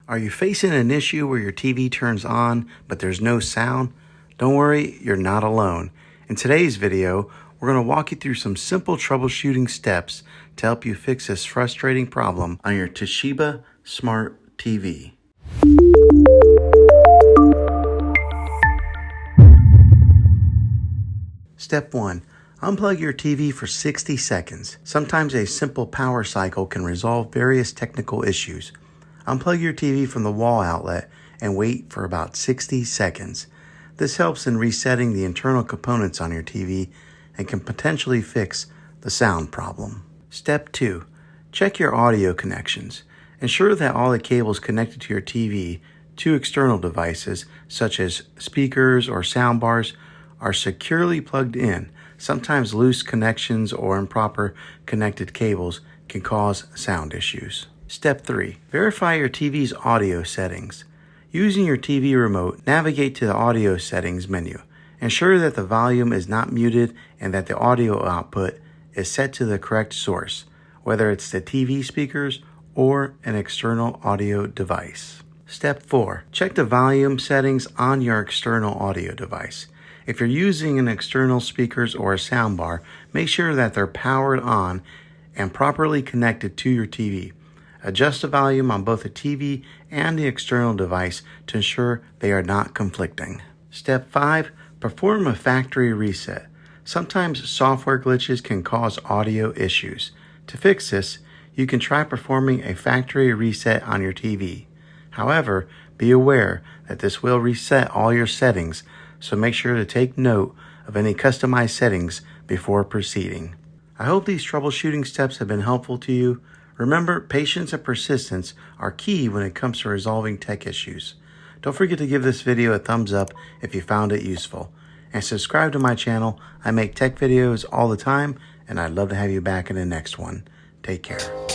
Are you facing an issue where your TV turns on, but there's no sound? Don't worry, you're not alone. In today's video, we're going to walk you through some simple troubleshooting steps to help you fix this frustrating problem on your Toshiba Smart TV. Step 1. Unplug your TV for 60 seconds. Sometimes a simple power cycle can resolve various technical issues. Unplug your TV from the wall outlet and wait for about 60 seconds. This helps in resetting the internal components on your TV and can potentially fix the sound problem. Step 2. Check your audio connections. Ensure that all the cables connected to your TV to external devices, such as speakers or sound bars, are securely plugged in. Sometimes loose connections or improper connected cables can cause sound issues. Step 3. Verify your TV's audio settings. Using your TV remote, navigate to the audio settings menu. Ensure that the volume is not muted and that the audio output is set to the correct source, whether it's the TV speakers or an external audio device. Step 4. Check the volume settings on your external audio device. If you're using an external speakers or a soundbar, make sure that they're powered on and properly connected to your TV. Adjust the volume on both the TV and the external device to ensure they are not conflicting. Step 5. Perform a factory reset. Sometimes software glitches can cause audio issues. To fix this, you can try performing a factory reset on your TV. However, be aware that this will reset all your settings, so make sure to take note of any customized settings before proceeding. I hope these troubleshooting steps have been helpful to you. Remember, patience and persistence are key when it comes to resolving tech issues. Don't forget to give this video a thumbs up if you found it useful. And subscribe to my channel. I make tech videos all the time, and I'd love to have you back in the next one. Take care.